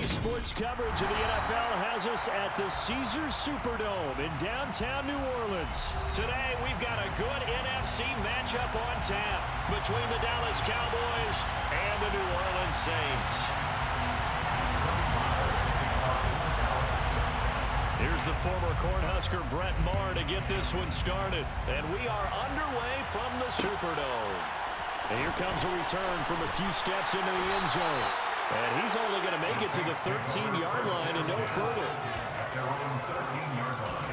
Today's sports coverage of the NFL has us at the Caesars Superdome in downtown New Orleans. Today, we've got a good NFC matchup on tap between the Dallas Cowboys and the New Orleans Saints. Here's the former Cornhusker Brett Maher to get this one started. And we are underway from the Superdome. And here comes a return from a few steps into the end zone. And he's only going to make it to the 13-yard line and no further. Their own 13-yard line.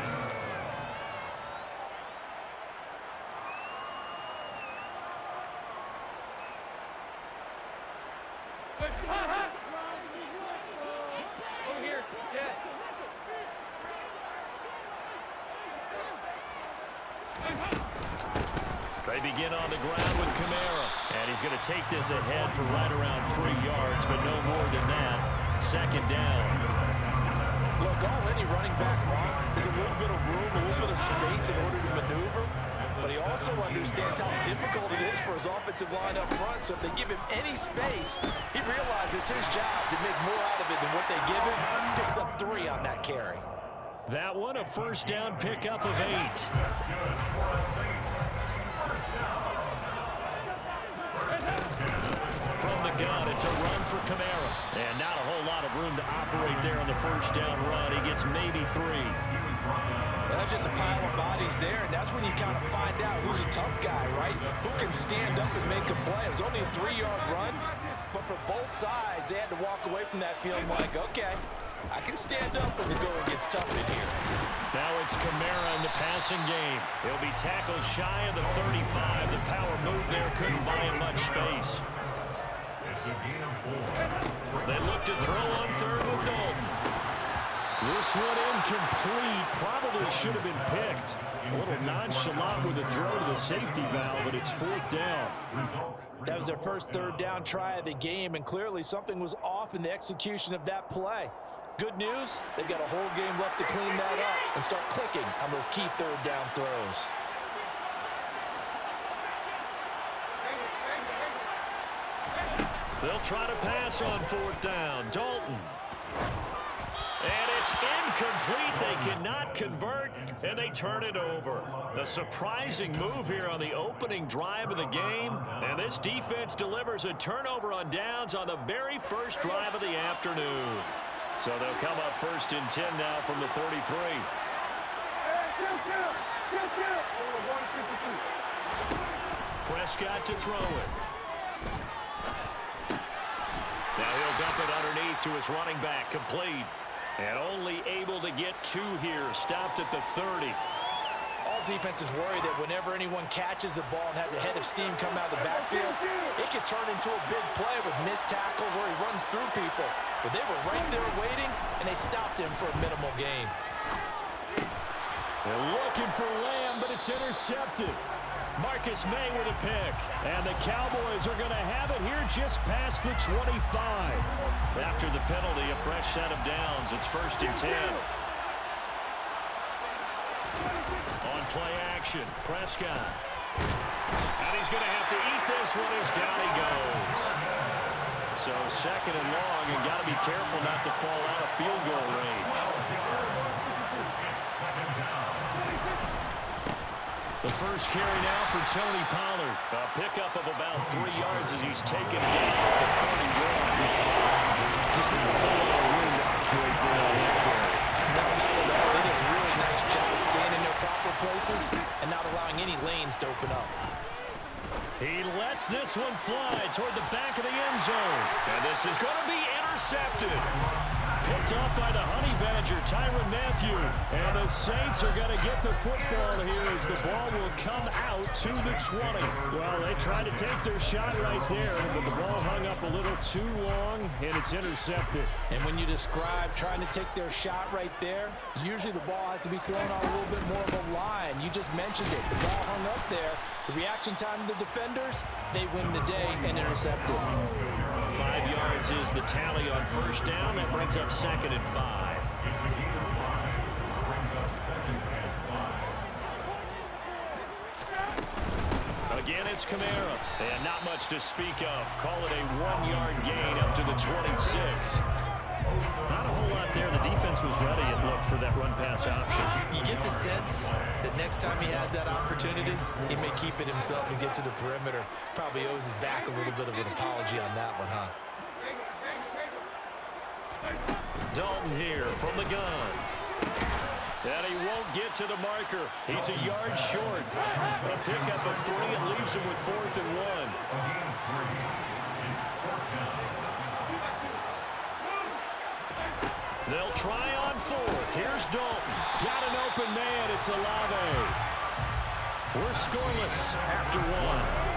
Over here. Yes. They begin on the ground with Kamara. And he's going to take this ahead for right around 3 yards, but no more than that. Second down. Look, all any running back wants is a little bit of room, a little bit of space in order to maneuver. But he also understands how difficult it is for his offensive line up front. So if they give him any space, he realizes his job to make more out of it than what they give him. Picks up 3 on that carry. That one, a first down pickup of 8. That's good for the Saints. First down. From the gun, it's a run for Kamara. And not a whole lot of room to operate there on the first down run. He gets maybe 3. That's just a pile of bodies there, and that's when you kind of find out who's a tough guy, right? Who can stand up and make a play. It was only a 3-yard run, but for both sides, they had to walk away from that feeling like, okay, I can stand up when the going gets tough in here. Now it's Kamara in the passing game. He'll be tackled shy of the 35. The power move there couldn't buy him much space. It's a gain of 4. They look to throw on third with Dalton. This one incomplete. Probably should have been picked. A little nonchalant with a throw to the safety valve, but it's 4th down. That was their first third down try of the game, and clearly something was off in the execution of that play. Good news, they've got a whole game left to clean that up and start clicking on those key third down throws. They'll try to pass on 4th down. Dalton. And it's incomplete. They cannot convert, and they turn it over. A surprising move here on the opening drive of the game. And this defense delivers a turnover on downs on the very first drive of the afternoon. So they'll come up 1st and 10 now from the 33. Prescott to throw it. Now he'll dump it underneath to his running back, complete. And only able to get 2 here, stopped at the 30. All defenses worry that whenever anyone catches the ball and has a head of steam come out of the backfield, it could turn into a big play with missed tackles or he runs through people. But they were right there waiting, and they stopped him for a minimal gain. They're looking for Lamb, but it's intercepted. Marcus May with a pick. And the Cowboys are going to have it here just past the 25. After the penalty, a fresh set of downs. It's 1st and 10. On play action, Prescott. And he's going to have to eat this one as down he goes. So 2nd and long, and got to be careful not to fall out of field goal range. The first carry now for Tony Pollard. A pickup of about 3 yards as he's taken down at the 31. Just not a whole lot of room to operate there on that carry. No, not at all. They did a really nice job staying in their proper places and not allowing any lanes to open up. He lets this one fly toward the back of the end zone. And this is going to be intercepted. Picked up by the Honey Badger, Tyrann Mathieu. And the Saints are going to get the football here as the ball will come out to the 20. Well, they tried to take their shot right there, but the ball hung up a little too long, and it's intercepted. And when you describe trying to take their shot right there, usually the ball has to be thrown on a little bit more of a line. You just mentioned it. The ball hung up there. The reaction time of the defenders, they win the day and intercept it. 5 yards is the tally on first down. That brings up 2nd and 5. Again, it's Kamara. And not much to speak of. Call it a 1-yard gain up to the 26. Not a whole lot there. The defense was ready, it looked, for that run-pass option. You get the sense that next time he has that opportunity, he may keep it himself and get to the perimeter. Probably owes his back a little bit of an apology on that one, huh? Dalton here from the gun. And he won't get to the marker. He's a yard short. A pickup of 3 and leaves him with 4th and 1. They'll try on 4th. Here's Dalton. Got an open man. It's Olave. We're scoreless after 1.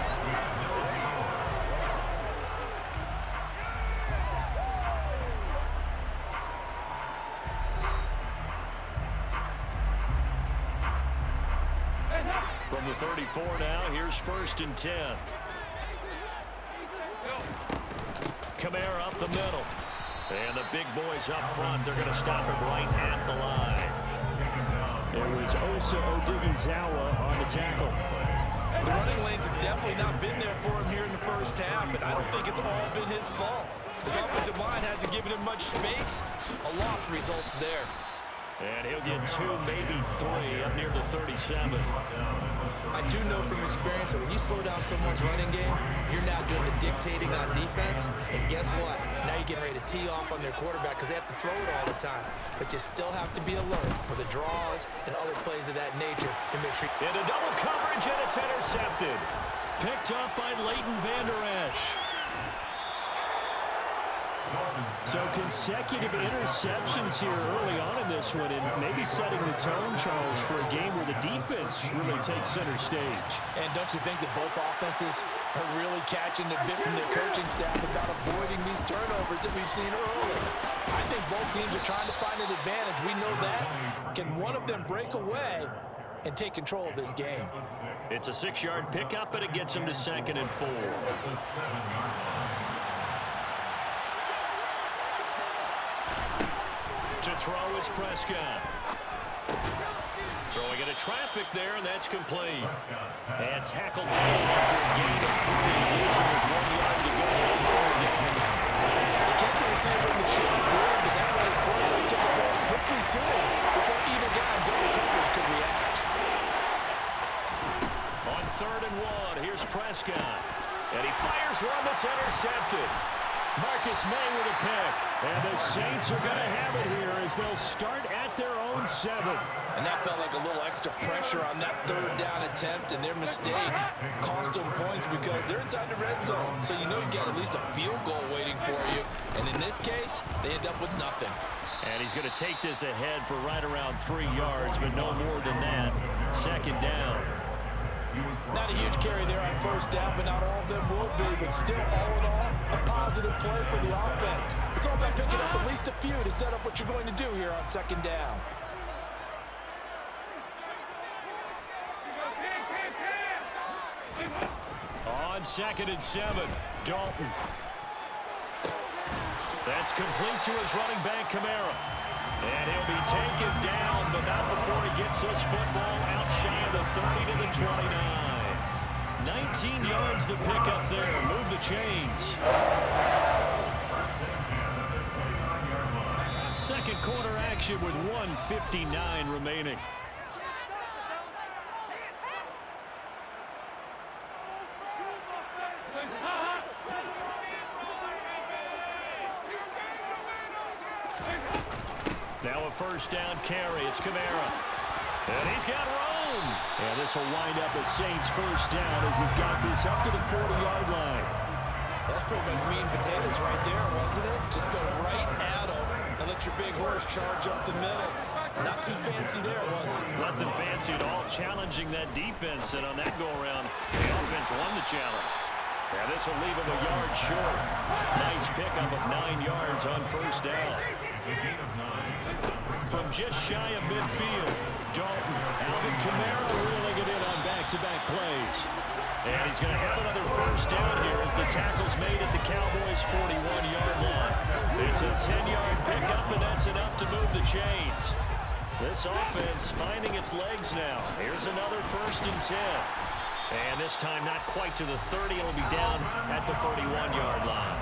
From the 34 now, here's 1st and 10. Kamara up the middle. And the big boys up front, they're going to stop him right at the line. It was Osa Odighizuwa on the tackle. The running lanes have definitely not been there for him here in the first half, and I don't think it's all been his fault. His offensive line hasn't given him much space. A loss results there. And he'll get 2, maybe 3 up near the 37. I do know from experience that when you slow down someone's running game, you're now doing the dictating on defense. And guess what? Now you're getting ready to tee off on their quarterback because they have to throw it all the time. But you still have to be alert for the draws and other plays of that nature to make sure. Into double coverage, and it's intercepted. Picked up by Leighton Vander Esch. So consecutive interceptions here early on in this one, and maybe setting the tone, Charles, for a game where the defense really takes center stage. And don't you think that both offenses are really catching a bit from their coaching staff about avoiding these turnovers that we've seen early? I think both teams are trying to find an advantage. We know that. Can one of them break away and take control of this game? It's a 6-yard pickup, and it gets him to 2nd and 4. To throw is Prescott. Throwing into traffic there, and that's complete. And tackled down after a gain of 3. Leaves him with 1 yard to go on 4th down. They kept the receiver in the short field, but that was quarterback get the ball quickly to him before either guy in double coverage could react. On 3rd and 1, here's Prescott. And he fires one that's intercepted. Marcus May with a pick. And the Saints are going to have it here as they'll start at their own 7. And that felt like a little extra pressure on that 3rd down attempt, and their mistake cost them points because they're inside the red zone. So you know you got at least a field goal waiting for you. And in this case, they end up with nothing. And he's going to take this ahead for right around 3 yards, but no more than that. 2nd down. Not a huge carry there on 1st down, but not all of them will be. But still, all in all, a positive play for the offense. It's all about picking up at least a few to set up what you're going to do here on 2nd down. On 2nd and 7, Dalton. That's complete to his running back, Kamara. And he'll be taken down, but not before he gets this football out shy of the 30 to the 29. 19 yards the pickup there. Move the chains. 2nd quarter action with 1:59 remaining. Now a 1st down carry. It's Kamara. And he's got room. And this will wind up a Saints 1st down as he's got this up to the 40-yard line. That's pretty much meat and potatoes right there, wasn't it? Just go right at him and let your big horse charge up the middle. Not too fancy there, was it? Nothing fancy at all, challenging that defense. And on that go-around, the offense won the challenge. And this will leave him a yard short. Nice pickup of 9 yards on 1st down. From just shy of midfield, Dalton. Alvin Kamara reeling it in on back-to-back plays. And he's going to have another 1st down here as the tackle's made at the Cowboys' 41-yard line. It's a 10-yard pickup, and that's enough to move the chains. This offense finding its legs now. Here's another 1st and 10. And this time not quite to the 30. It'll be down at the 31-yard line.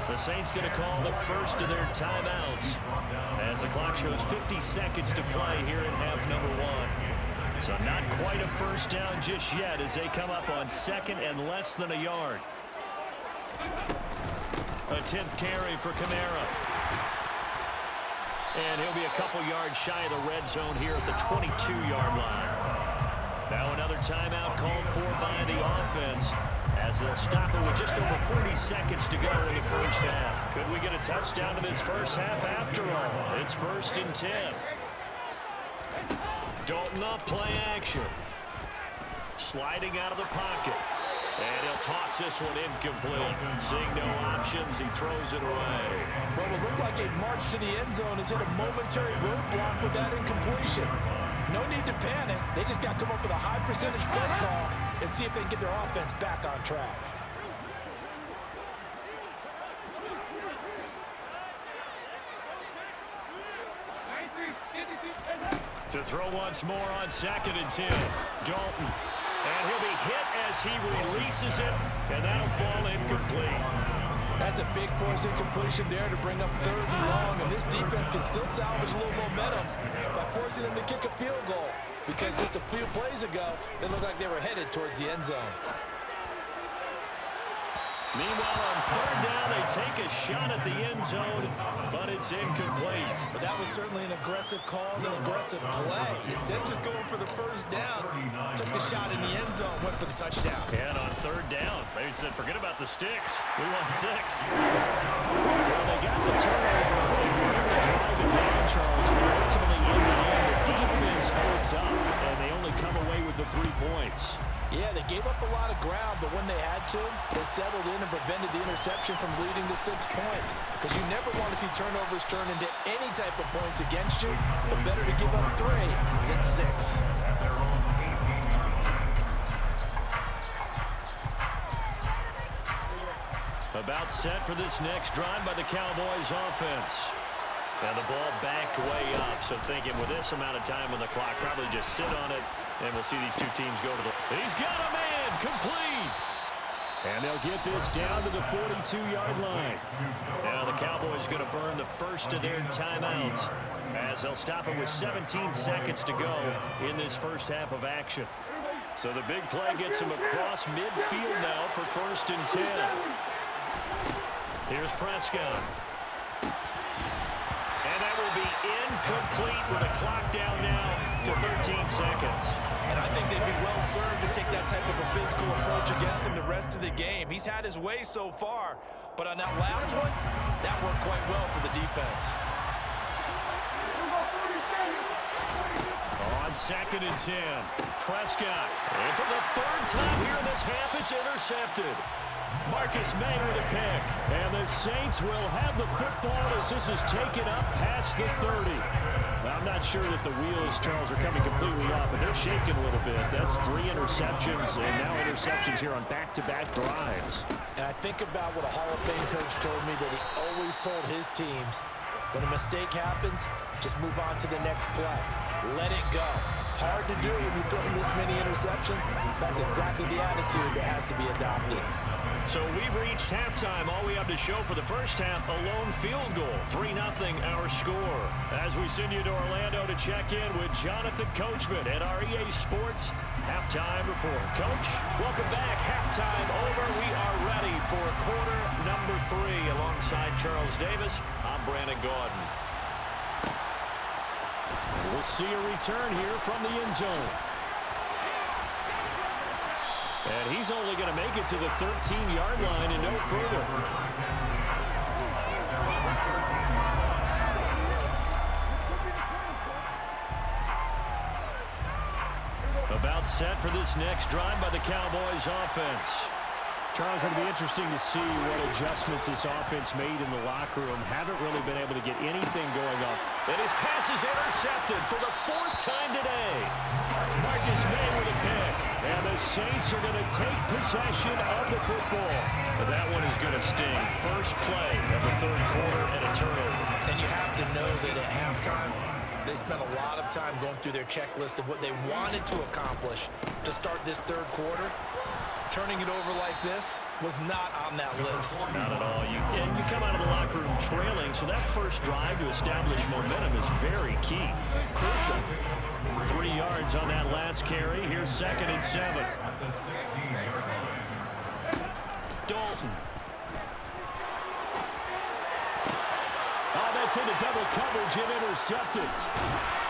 The Saints going to call the first of their timeouts as the clock shows 50 seconds to play here in half number 1. So not quite a first down just yet as they come up on second and less than a yard. A 10th carry for Kamara. And he'll be a couple yards shy of the red zone here at the 22-yard line. Now another timeout called for by the offense as they'll stop it with just over 40 seconds to go in the first half. Could we get a touchdown in this first half after all? It's 1st and 10. Dalton off play action. Sliding out of the pocket. And he'll toss this one incomplete. Seeing no options, he throws it away. Well, it looked like a march to the end zone has hit a momentary roadblock with that incompletion. No need to panic. They just got to come up with a high percentage play call and see if they can get their offense back on track. To throw once more on 2nd and 10. Dalton. And he'll be hit as he releases it, and that'll fall incomplete. That's a big force incompletion there to bring up 3rd and long, and this defense can still salvage a little momentum by forcing them to kick a field goal, because just a few plays ago, they looked like they were headed towards the end zone. Meanwhile, on 3rd down, they take a shot at the end zone, but it's incomplete. But that was certainly an aggressive call and an aggressive play. Instead of just going for the first down, took the shot in the end zone, went for the touchdown. And on 3rd down, they said, forget about the sticks. We want 6. Well, they got the turnover. They were able to drive it down, Charles, but ultimately in the end, the defense holds up, and they only come away with the 3 points. Yeah, they gave up a lot of ground, but when they had to, they settled in and prevented the interception from leading to 6 points. Because you never want to see turnovers turn into any type of points against you, but better to give up 3 than 6. About set for this next drive by the Cowboys offense. And the ball backed way up, so thinking with this amount of time on the clock, probably just sit on it, and we'll see these two teams go to the... He's got a man, complete! And they'll get this down to the 42-yard line. Now the Cowboys going to burn the first of their timeouts as they'll stop it with 17 seconds to go in this first half of action. So the big play gets him across midfield now for 1st and 10. Here's Prescott. And that will be incomplete with a clock down now to 13 seconds. And I think they'd be well served to take that type of a physical approach against him the rest of the game. He's had his way so far, but on that last one, that worked quite well for the defense. On 2nd and 10, Prescott. And for the 3rd time here in this half, it's intercepted. Marcus May with a pick. And the Saints will have the football as this is taken up past the 30. Well, I'm not sure that the wheels, Charles, are coming completely off, but they're shaking a little bit. That's 3 interceptions, and now interceptions here on back-to-back drives. And I think about what a Hall of Fame coach told me, that he always told his teams, when a mistake happens, just move on to the next play. Let it go. Hard to do when you've thrown this many interceptions. That's exactly the attitude that has to be adopted. So we've reached halftime. All we have to show for the first half, a lone field goal. 3-0 our score. As we send you to Orlando to check in with Jonathan Coachman at our EA Sports Halftime Report. Coach, welcome back. Halftime over. We are ready for quarter number 3. Alongside Charles Davis, I'm Brandon Gaudin. We'll see a return here from the end zone. And he's only going to make it to the 13-yard line and no further. About set for this next drive by the Cowboys offense. Charles, it'll be interesting to see what adjustments this offense made in the locker room. Haven't really been able to get anything going off. And his pass is intercepted for the 4th time today. Marcus May with a pick. And the Saints are going to take possession of the football. But that one is going to sting. First play of the 3rd quarter and a turnover. And you have to know that at halftime, they spent a lot of time going through their checklist of what they wanted to accomplish to start this 3rd quarter. turning it over like this was not on that list. Not at all. You come out of the locker room trailing, so that first drive to establish momentum is very key. Crucial. 3 yards on that last carry. Here's 2nd and 7. Dalton. Oh, that's into double coverage and intercepted.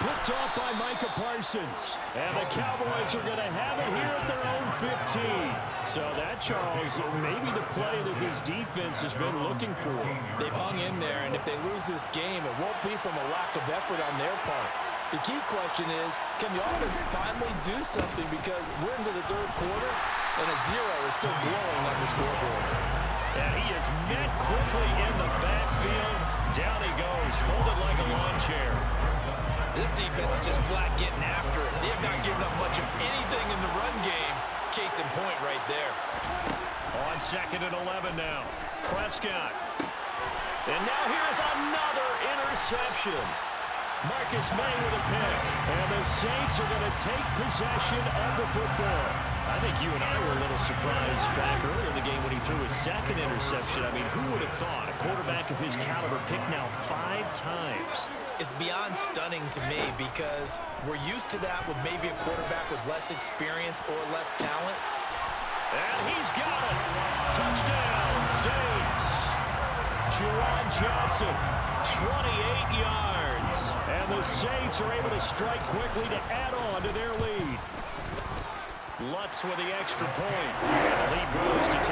Picked off by Micah Parsons. And the Cowboys are going to have it here at their own 15. So that, Charles, may be the play that this defense has been looking for. They've hung in there, and if they lose this game, it won't be from a lack of effort on their part. The key question is, can the offense finally do something, because we're into the 3rd quarter, and a 0 is still glowing on the scoreboard. And he is met quickly in the backfield. Down he goes, folded like a lawn chair. This defense is just flat getting after it. They have not given up much of anything in the run game. Case in point right there. On 2nd and 11 now. Prescott. And now here's another interception. Marcus May with a pick. And the Saints are going to take possession of the football. I think you and I were a little surprised back earlier in the game when he threw his 2nd interception. I mean, who would have thought a quarterback of his caliber picked now 5 times? It's beyond stunning to me, because we're used to that with maybe a quarterback with less experience or less talent. And he's got it. Touchdown, Saints. Juwan Johnson, 28 yards. And the Saints are able to strike quickly to add on to their lead. Lutz with the extra point. And the lead grows to 10-0.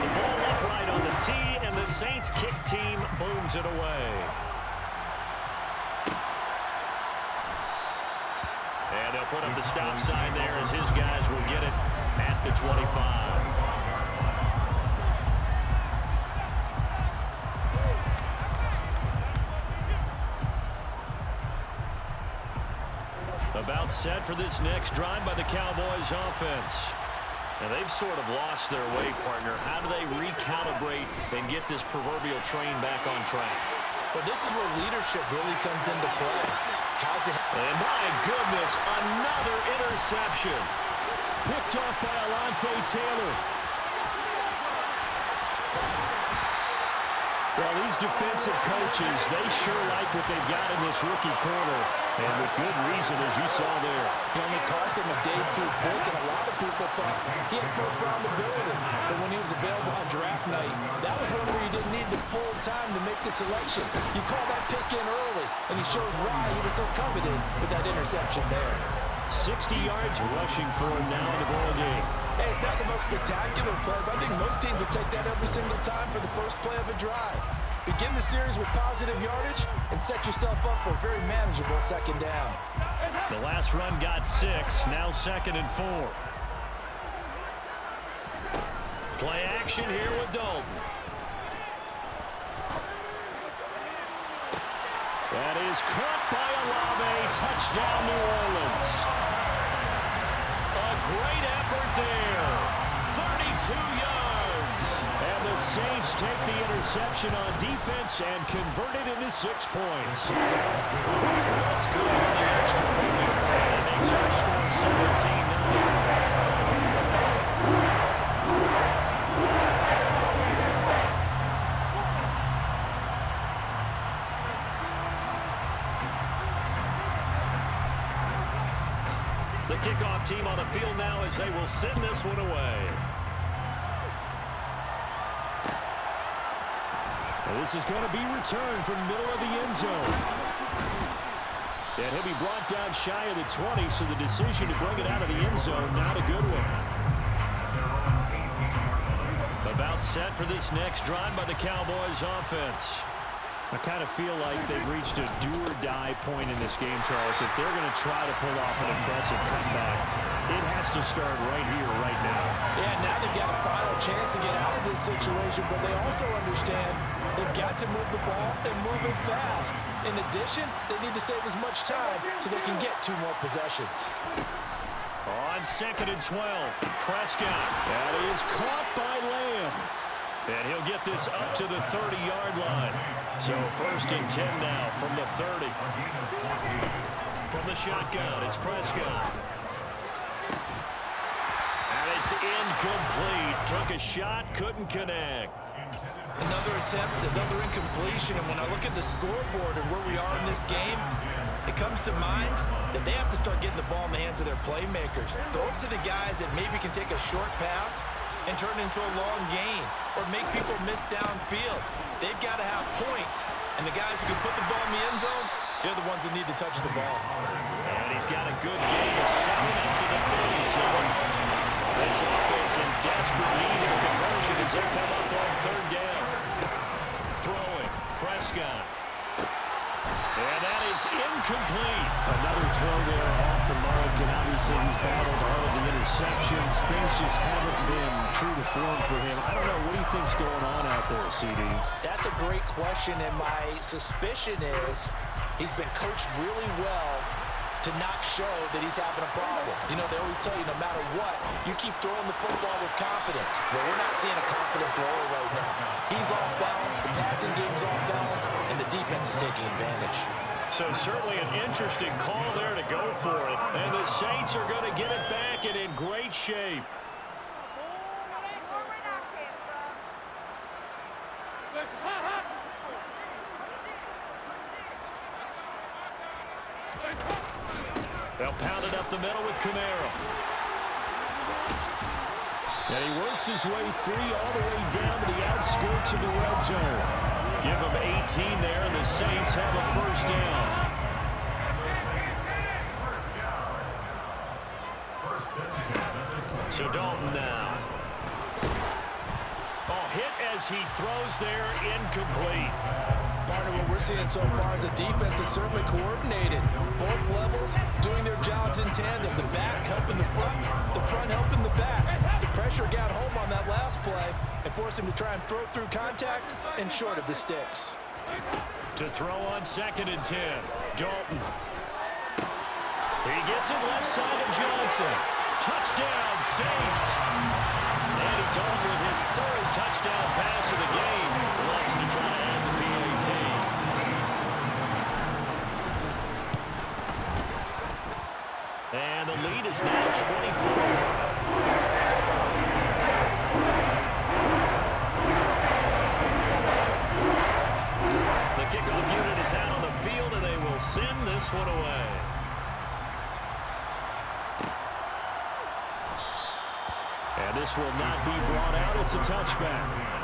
The ball upright on the tee, and the Saints kick team booms it away. And they'll put up the stop sign there as his guys will get it at the 25. About set for this next drive by the Cowboys offense. And they've sort of lost their way, partner. How do they recalibrate and get this proverbial train back on track? Well, this is where leadership really comes into play. And my goodness, another interception. Picked off by Alontae Taylor. Well, these defensive coaches, they sure like what they've got in this rookie corner. And with good reason, as you saw there. He only cost him a day 2 pick, and a lot of people thought he had first-round ability. But when he was available on draft night, that was one where you didn't need the full time to make the selection. You call that pick in early, and he shows why he was so coveted with that interception there. 60 yards rushing for him now in the ball game. Hey, it's not the most spectacular play, but I think most teams would take that every single time for the first play of a drive. Begin the series with positive yardage and set yourself up for a very manageable 2nd down. The last run got 6, now 2nd and 4. Play action here with Dalton. That is caught by Olave. Touchdown, New Orleans. A great effort there. 32 yards. And the Saints take the interception on defense and convert it into 6 points. That's good on the extra point. And it makes our score 17-0. The kickoff team on the field now as they will send this one away. And this is going to be returned from the middle of the end zone. And he'll be brought down shy of the 20, so the decision to bring it out of the end zone, not a good one. About set for this next drive by the Cowboys offense. I kind of feel like they've reached a do-or-die point in this game, Charles. If they're going to try to pull off an impressive comeback, it has to start right here, right now. Yeah, now they've got a final chance to get out of this situation, but they also understand they've got to move the ball and move it fast. In addition, they need to save as much time so they can get 2 more possessions. On 2nd and 12, Prescott. That is caught by Lamb. And he'll get this up to the 30-yard line. So 1st and 10 now from the 30. From the shotgun, it's Prescott. And it's incomplete. Took a shot, couldn't connect. Another attempt, another incompletion. And when I look at the scoreboard and where we are in this game, it comes to mind that they have to start getting the ball in the hands of their playmakers. Throw it to the guys that maybe can take a short pass and turn it into a long gain or make people miss downfield. They've got to have points. And the guys who can put the ball in the end zone, they're the ones that need to touch the ball. And he's got a good gain of 7 up to the 37. This offense in desperate need of a conversion as they come up on third down. Throwing, Prescott. And that is incomplete. Another throw there off the mark, and obviously he's battled all of the interceptions. Things just haven't been true to form for him. I don't know, what do you think's going on out there, CD? That's a great question, and my suspicion is he's been coached really well to not show that he's having a problem. You know, they always tell you no matter what, you keep throwing the football with confidence. Well, we're not seeing a confident thrower right now. He's off balance, the passing game's off balance, and the defense is taking advantage. So certainly an interesting call there to go for it. And the Saints are going to get it back and in great shape. They'll pound it up the middle with Camaro. And he works his way free all the way down to the outskirts of the red zone. Give him 18 there, and the Saints have a first down. So Dalton now. Oh, hit as he throws there, incomplete. Partner, what we're seeing so far is the defense is certainly coordinated. Both levels doing their jobs in tandem. The back helping the front helping the back. The pressure got home on that last play and forced him to try and throw through contact and short of the sticks. To throw on 2nd and 10, Dalton. He gets it left side of Johnson. Touchdown, Saints. Andy Dalton with his 3rd touchdown pass of the game. Wants to try to add the PAT. And the lead is now 24. The kickoff unit is out on the field, and they will send this one away. And this will not be brought out. It's a touchback.